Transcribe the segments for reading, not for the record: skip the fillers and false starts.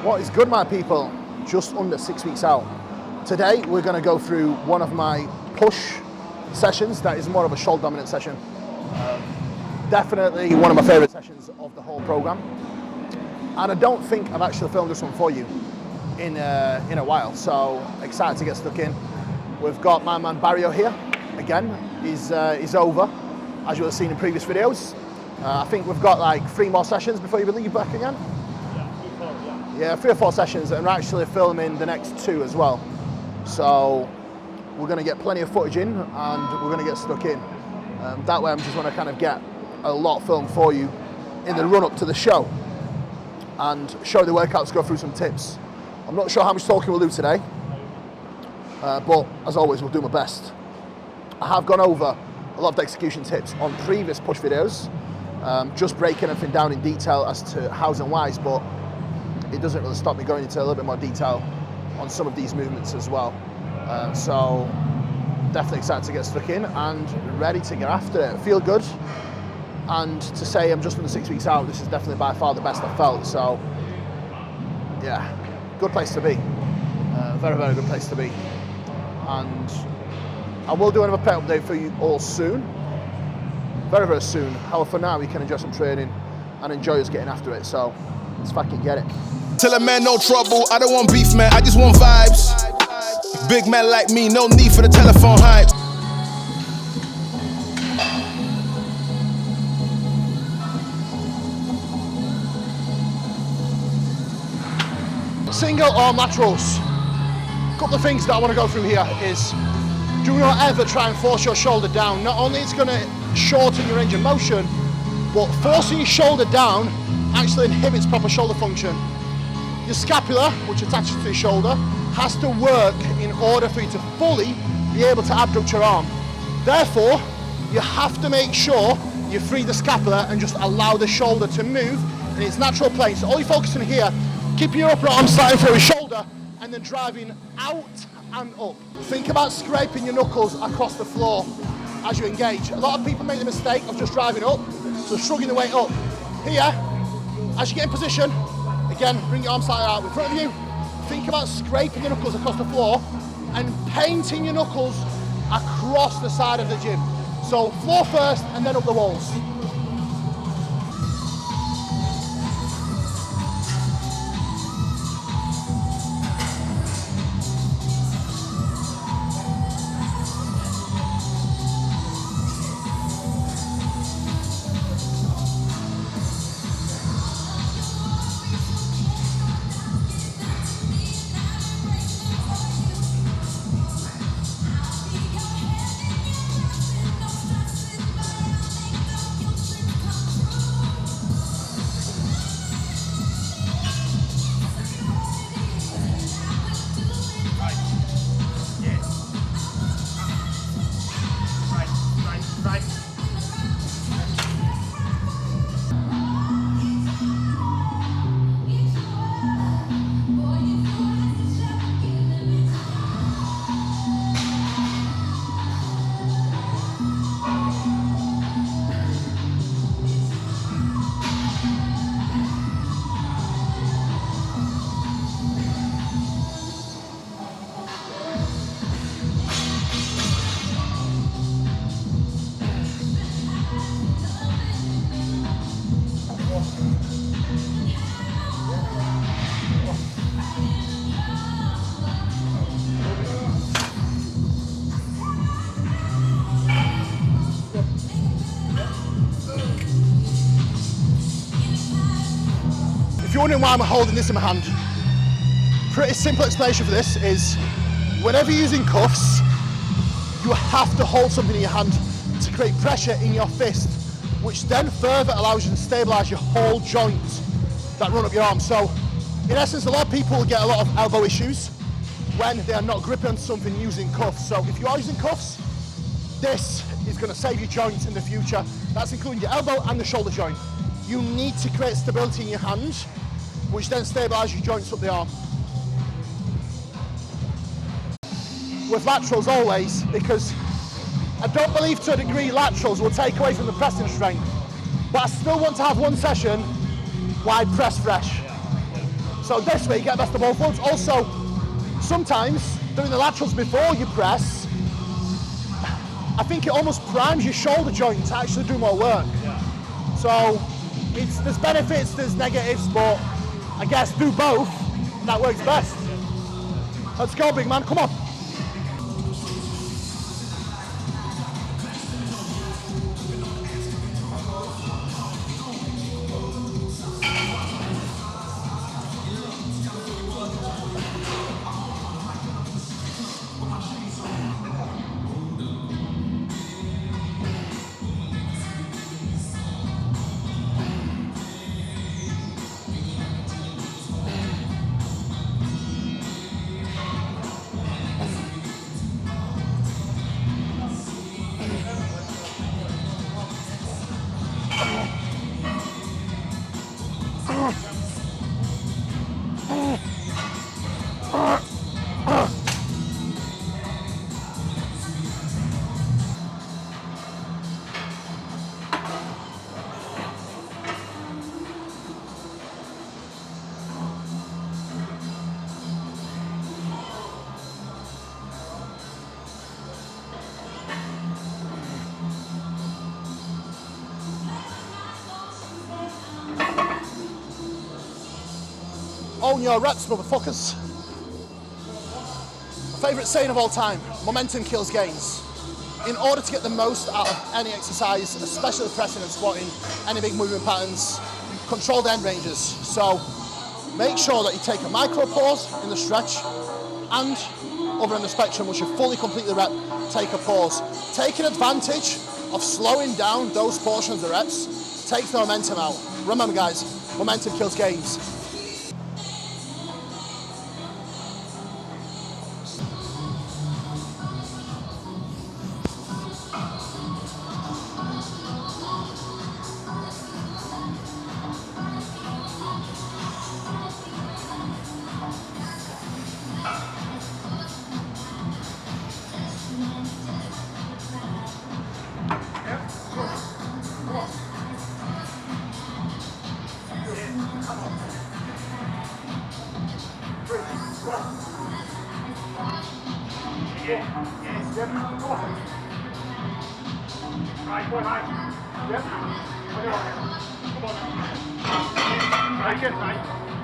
What is good, my people? Just under 6 weeks out. Today we're going to go through one of my push sessions that is more of a shoulder dominant session. Definitely one of my favorite sessions of the whole program. And I don't think I've actually filmed this one for you in a while, so excited to get stuck in. We've got my man Barrio here again. He's over, as you will have seen in previous videos. I think we've got like 3 more sessions before you leave back again. Yeah, 3 or 4 sessions, and we're actually filming the next 2 as well. So we're going to get plenty of footage in, and we're going to get stuck in. That way I just want to kind of get a lot filmed for you in the run up to the show and show the workouts, go through some tips. I'm not sure how much talking we'll do today, but as always we'll do my best. I have gone over a lot of the execution tips on previous push videos, just breaking everything down in detail as to hows and whys, but it doesn't really stop me going into a little bit more detail on some of these movements as well. So definitely excited to get stuck in and ready to get after it. Feel good, and to say I'm just under 6 weeks out, this is definitely by far the best I've felt. So yeah, good place to be. Very, very good place to be. And I will do another pet update for you all soon. Very, very soon. However, for now we can enjoy some training and enjoy us getting after it. So let's fucking get it. Tell a man no trouble, I don't want beef, man, I just want vibes. Big man like me, no need for the telephone hype. Single arm laterals. A couple of things that I want to go through here is, do not ever try and force your shoulder down. Not only it's going to shorten your range of motion, but forcing your shoulder down actually inhibits proper shoulder function. Your scapula, which attaches to your shoulder, has to work in order for you to fully be able to abduct your arm. Therefore, you have to make sure you free the scapula and just allow the shoulder to move in its natural place. So all you're focusing here, keeping your upper arm starting through your shoulder and then driving out and up. Think about scraping your knuckles across the floor as you engage. A lot of people make the mistake of just driving up, so shrugging the weight up. Here, as you get in position, again, bring your arm slightly out in front of you. Think about scraping your knuckles across the floor and painting your knuckles across the side of the gym. So floor first and then up the walls. If you're wondering why I'm holding this in my hand, pretty simple explanation for this is, whenever you're using cuffs, you have to hold something in your hand to create pressure in your fist, which then further allows you to stabilize your whole joint that run up your arm. So in essence, a lot of people get a lot of elbow issues when they are not gripping on something using cuffs. So if you are using cuffs, this is going to save your joints in the future. That's including your elbow and the shoulder joint. You need to create stability in your hand, which then stabilizes your joints up the arm. With laterals always, because I don't believe to a degree laterals will take away from the pressing strength, but I still want to have one session wide press fresh. So this way you get best of both worlds. Also, sometimes doing the laterals before you press, I think it almost primes your shoulder joint to actually do more work. Yeah. So there's benefits, there's negatives, but I guess do both, and that works best. Let's go, big man, come on. Own your reps, motherfuckers. My favourite saying of all time, momentum kills gains. In order to get the most out of any exercise, especially pressing and squatting, any big movement patterns, control the end ranges. So make sure that you take a micro pause in the stretch, and over on the spectrum, once you fully complete the rep, take a pause. Taking advantage of slowing down those portions of the reps takes the momentum out. Remember guys, momentum kills gains. Right, go high. Yep. Come on. Right, get right.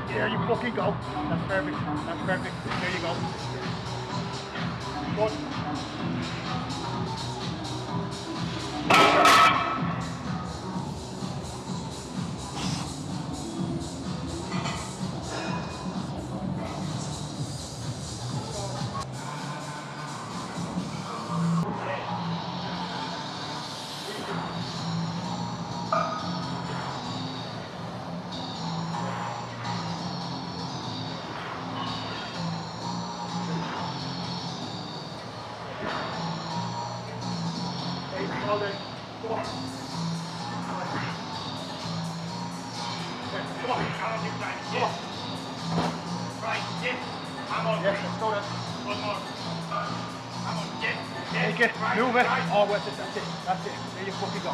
There you fucking go. That's perfect. That's perfect. There you go. Good. All day. Come on. Come on. Yes. Right. Yes. Come on. Yes. Let's go then. One more. Come on. Yes. Yes. Take it. Right. Move it. Right. Oh, that's it. That's it. That's it. There you fucking go.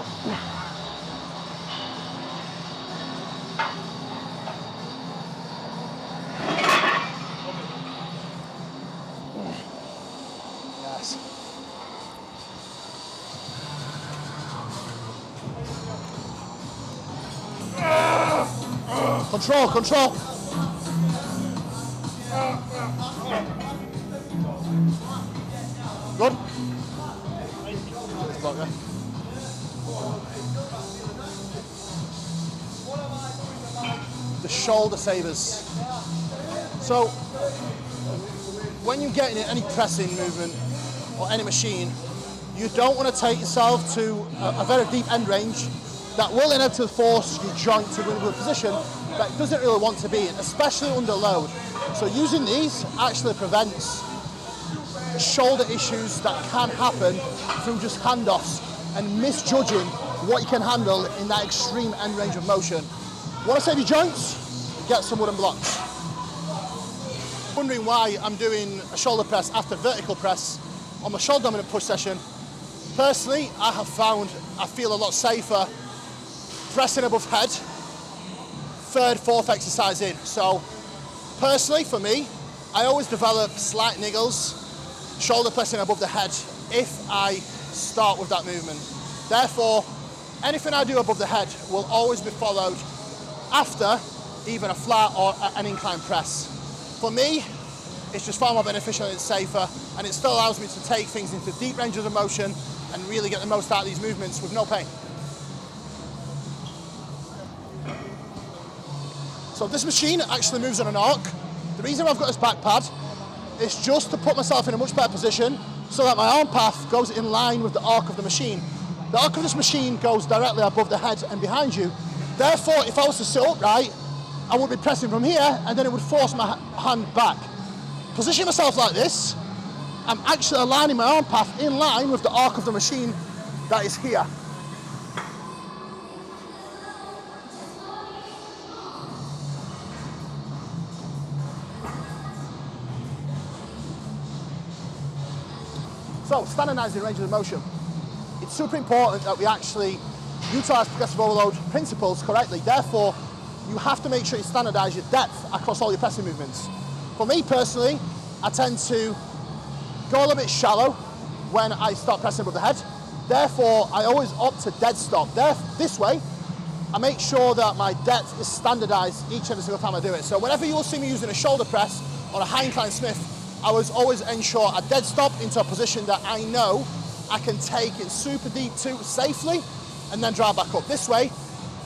Yes. Control, control. Good. The shoulder savers. So, when you get in any pressing movement or any machine, you don't want to take yourself to a very deep end range that will inevitably force your joint to be in a position that it doesn't really want to be in, especially under load. So using these actually prevents shoulder issues that can happen through just handoffs and misjudging what you can handle in that extreme end range of motion. Want to save your joints? Get some wooden blocks. Wondering why I'm doing a shoulder press after vertical press on my shoulder dominant push session. Personally, I have found I feel a lot safer pressing above head, third, fourth exercise in. So Personally, for me, I always develop slight niggles, shoulder pressing above the head if I start with that movement. Therefore, anything I do above the head will always be followed after either a flat or an incline press. For me, it's just far more beneficial and it's safer, and it still allows me to take things into deep ranges of motion and really get the most out of these movements with no pain. So this machine actually moves on an arc. The reason I've got this back pad is just to put myself in a much better position so that my arm path goes in line with the arc of the machine. The arc of this machine goes directly above the head and behind you. Therefore, if I was to sit upright, I would be pressing from here and then it would force my hand back. Position myself like this, I'm actually aligning my arm path in line with the arc of the machine that is here. So, standardizing ranges of motion. It's super important that we actually utilize progressive overload principles correctly. Therefore, you have to make sure you standardize your depth across all your pressing movements. For me personally, I tend to go a little bit shallow when I start pressing above the head. Therefore, I always opt to dead stop. This way, I make sure that my depth is standardized each and every single time I do it. So whenever you will see me using a shoulder press or a high incline Smith, I was always ensure a dead stop into a position that I know I can take it super deep to safely and then drive back up. This way,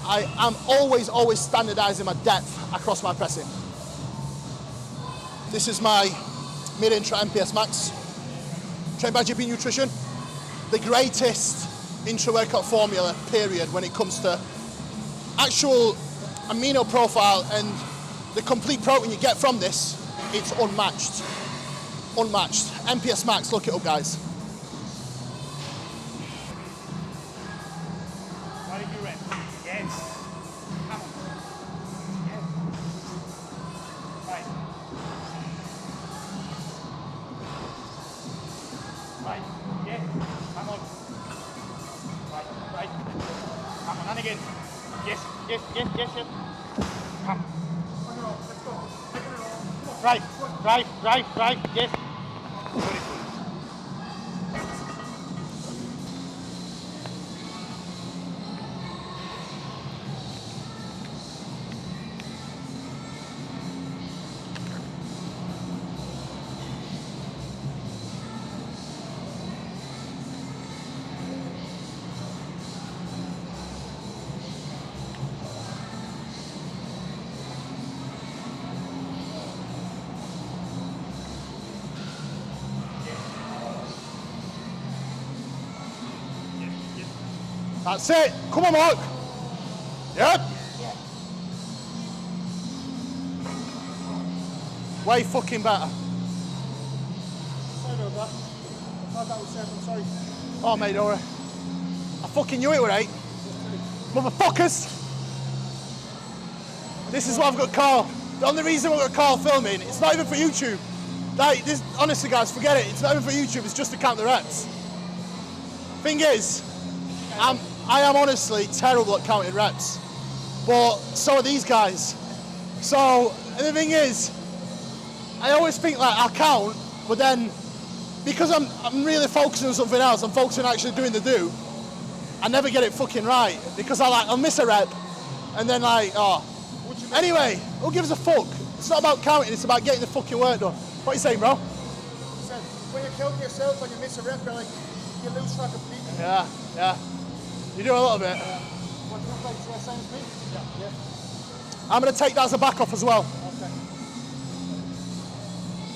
I am always standardizing my depth across my pressing. This is my mid-intra MPS Max, trained by GB Nutrition. The greatest intra-workout formula, period, when it comes to actual amino profile and the complete protein you get from this. It's unmatched. Unmatched. MPS Max, look it up, guys. Very good rep. Yes. Come on. Yes. Right. Right. Yes. Come on. Right. Right. Come on. And again. Yes. Yes. Yes. Yes. Yes. Come. Let's go. Right. Right. Right. Right. Yes. Very good. That's it. Come on, Mark. Yep. Way fucking better. Sorry about that. I thought that was safe. I'm sorry. Oh, mate, don't worry. I fucking knew it were 8. Motherfuckers. This is what I've got Carl. The only reason we've got Carl filming, it's not even for YouTube. Like, this, honestly, guys, forget it. It's not even for YouTube. It's just to count the reps. Thing is, I am honestly terrible at counting reps, but so are these guys. So, and the thing is, I always think like I'll count, but then because I'm really focusing on something else, I'm focusing on actually doing the do, I never get it fucking right because I'll miss a rep and then like, oh. Anyway, who gives a fuck? It's not about counting, it's about getting the fucking work done. What are you saying, bro? So, when you count yourself and you miss a rep, you're like, you lose track of beat. Yeah, yeah. You do a little bit. What do you look like? Is that same as me? Yeah. I'm going to take that as a back off as well. Okay.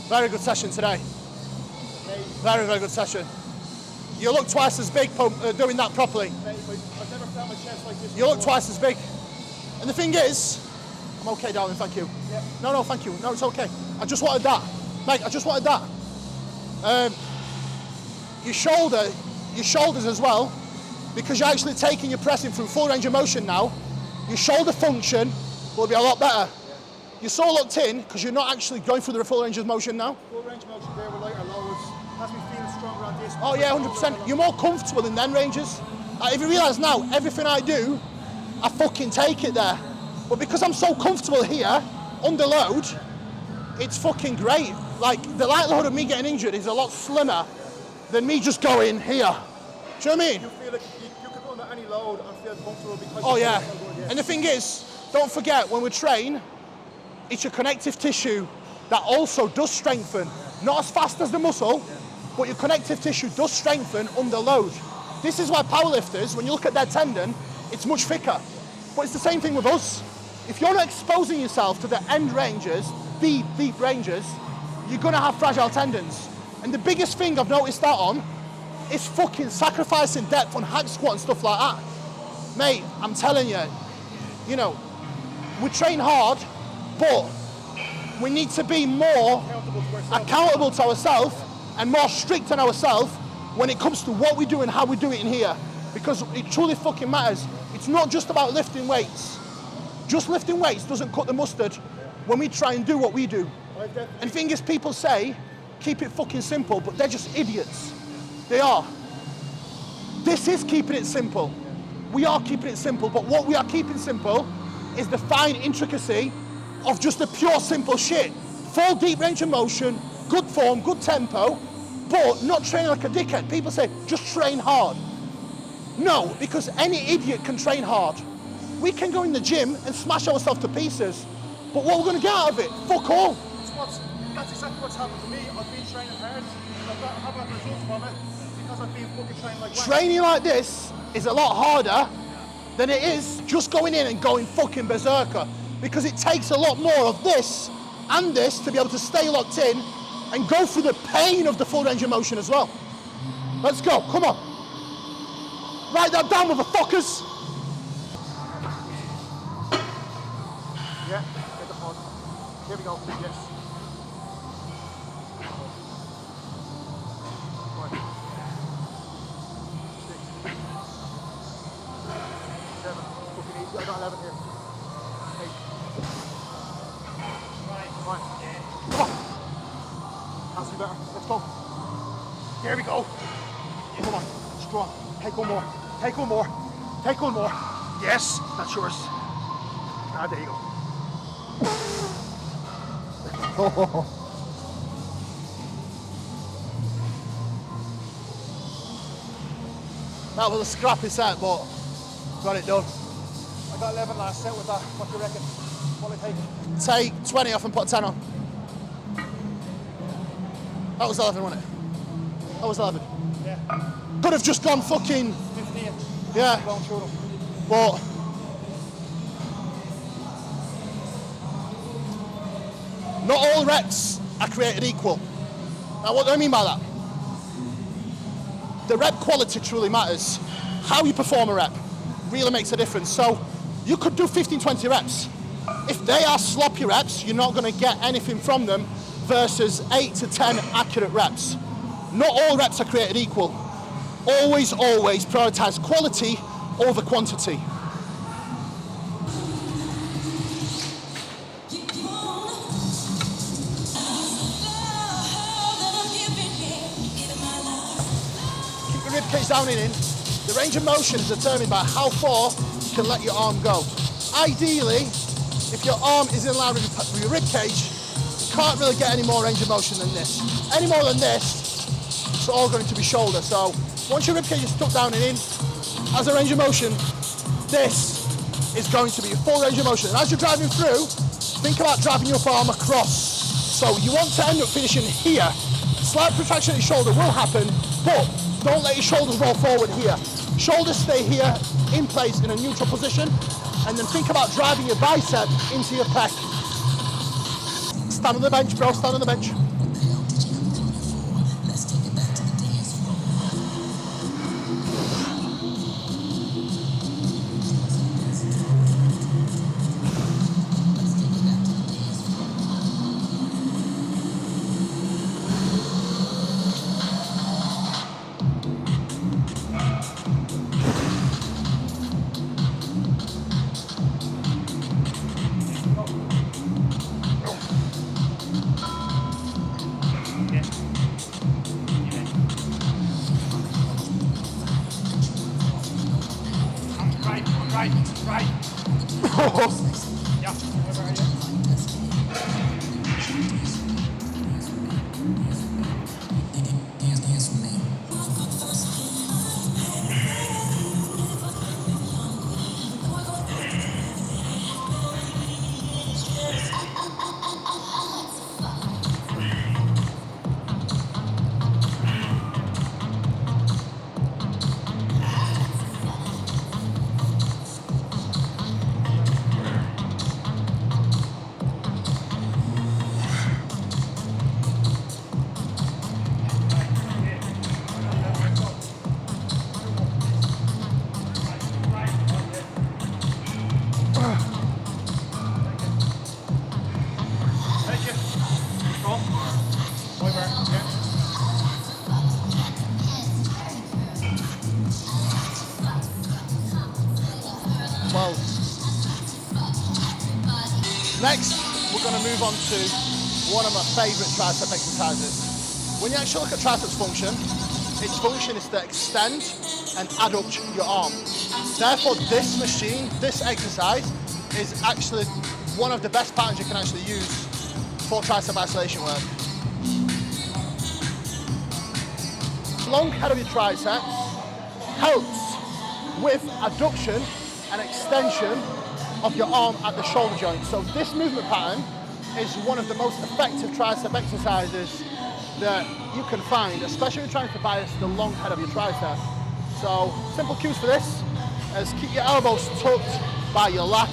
Very good session today. Very, very good session. You look twice as big doing that properly. I've never felt my chest like this. You look twice as big. And the thing is, I'm okay, darling, thank you. Yeah. No, thank you. No, it's okay. I just wanted that. Mate, I just wanted that. Your shoulders as well, because you're actually taking your pressing through full range of motion now, your shoulder function will be a lot better. Yeah. You're so locked in because you're not actually going through the full range of motion now. Full range of motion there with lighter lows. Has me feeling stronger on this. Oh yeah, 100%. You're more comfortable in them ranges. If you realise now, everything I do, I fucking take it there. But because I'm so comfortable here, under load, it's fucking great. Like, the likelihood of me getting injured is a lot slimmer than me just going here. Do you know what I mean? You feel like you could go under any load and feel comfortable because Oh you yeah. feel so good, yeah. And the thing is, don't forget, when we train, it's your connective tissue that also does strengthen. Not as fast as the muscle, but your connective tissue does strengthen under load. This is why powerlifters, when you look at their tendon, it's much thicker. But it's the same thing with us. If you're not exposing yourself to the end ranges, deep ranges, you're gonna have fragile tendons. And the biggest thing I've noticed that on is fucking sacrificing depth on hack squat and stuff like that. Mate, I'm telling you, you know, we train hard, but we need to be more accountable to ourselves and more strict on ourselves when it comes to what we do and how we do it in here. Because it truly fucking matters. It's not just about lifting weights. Just lifting weights doesn't cut the mustard when we try and do what we do. And the thing is, people say, keep it fucking simple, but they're just idiots. They are. This is keeping it simple. We are keeping it simple, but what we are keeping simple is the fine intricacy of just the pure simple shit. Full deep range of motion, good form, good tempo, but not training like a dickhead. People say, just train hard. No, because any idiot can train hard. We can go in the gym and smash ourselves to pieces, but what we're gonna get out of it? Fuck all. That's exactly what's happened to me. I've been training hard. I've got results from it because I've been fucking training like Training like this is a lot harder than it is just going in and going fucking berserker, because it takes a lot more of this and this to be able to stay locked in and go through the pain of the full range of motion as well. Let's go, come on. Write that down, motherfuckers. Yeah, get the pod. Here we go, yes. I got 11 here. 8. Right. Come on. Has to be better. Let's go. There we go. Come on. Strong. Take one more. Take one more. Take one more. Yes, that's yours. Ah, there you go. That was a scrappy set, but got it done. I got 11 last set with that. What do you reckon? What will I take? Take 20 off and put 10 on. That was 11, wasn't it? That was 11. Yeah. Could have just gone fucking, 15. yeah, Going through them. but not all reps are created equal. Now, what do I mean by that? The rep quality truly matters. How you perform a rep really makes a difference. So you could do 15, 20 reps. If they are sloppy reps, you're not going to get anything from them versus 8 to 10 accurate reps. Not all reps are created equal. Always, always prioritize quality over quantity. Keep your ribcage down and in. The range of motion is determined by how far you can let your arm go. Ideally, if your arm is in line with your ribcage, you can't really get any more range of motion than this. Any more than this, it's all going to be shoulder. So once your ribcage is tucked down and in, as a range of motion, this is going to be a full range of motion. And as you're driving through, think about driving your arm across. So you want to end up finishing here. Slight protraction at your shoulder will happen, but don't let your shoulders roll forward here. Shoulders stay here in place in a neutral position, and then think about driving your bicep into your pec. Stand on the bench, bro, stand on the bench. Right. Yeah. move on to one of my favorite tricep exercises. When you actually look at triceps function, its function is to extend and adduct your arm. Therefore, this machine, this exercise, is actually one of the best patterns you can actually use for tricep isolation work. Long head of your tricep helps with adduction and extension of your arm at the shoulder joint. So this movement pattern is one of the most effective tricep exercises that you can find, especially when you're trying to bias the long head of your tricep. So simple cues for this is keep your elbows tucked by your lat,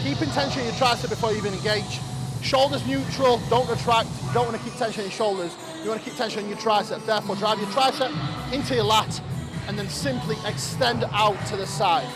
keep in tension in your tricep before you even engage. Shoulders neutral, don't retract, you don't want to keep tension in your shoulders, you want to keep tension in your tricep. Therefore drive your tricep into your lat and then simply extend out to the side.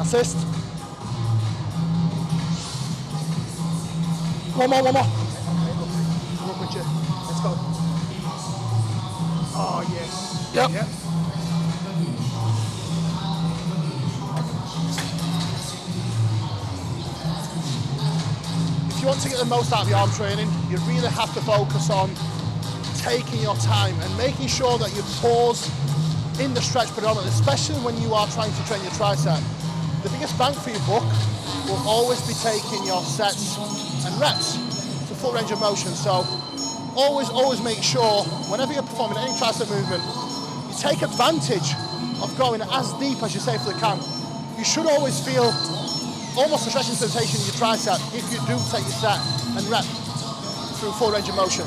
Assist. One more. I'm up with you. Let's go. Oh, yes. Yep. Yep. If you want to get the most out of your arm training, you really have to focus on taking your time and making sure that you pause in the stretch predominantly, especially when you are trying to train your tricep. The biggest bang for your buck will always be taking your sets and reps to full range of motion. So always make sure whenever you're performing any tricep movement, you take advantage of going as deep as you safely can. You should always feel almost a stretching sensation in your tricep if you do take your set and rep through full range of motion.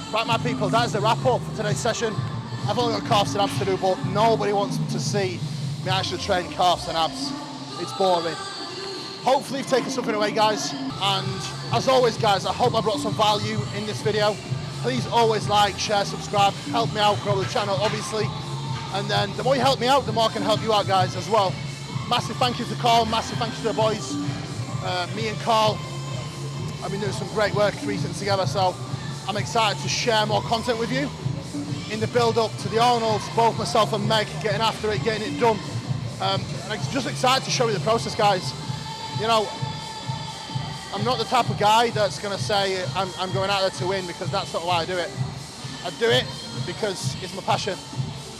Right, my people, that is the wrap up for today's session. I've only got calves and abs to do, but nobody wants to see me actually train calves and abs. It's boring. Hopefully you've taken something away, guys. And as always, guys, I hope I brought some value in this video. Please always like, share, subscribe, help me out, grow the channel, obviously. And then the more you help me out, the more I can help you out, guys, as well. Massive thank you to Carl, massive thank you to the boys. Me and Carl have been doing some great work recently together, so I'm excited to share more content with you in the build-up to the Arnolds, both myself and Meg getting after it, getting it done. And I'm just excited to show you the process, guys. You know, I'm not the type of guy that's going to say I'm going out there to win, because that's not why I do it. I do it because it's my passion.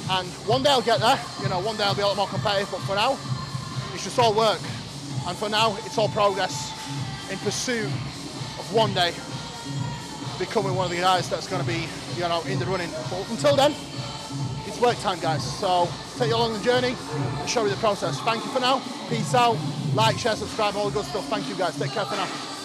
And one day I'll get there, you know, one day I'll be a lot more competitive, but for now, it's just all work. And for now, it's all progress. in pursuit of one day becoming one of the guys that's going to be, you know, in the running. But until then, it's work time, guys. So take you along the journey and show you the process. Thank you for now. Peace out. Like, share, subscribe, all the good stuff. Thank you, guys. Take care for now.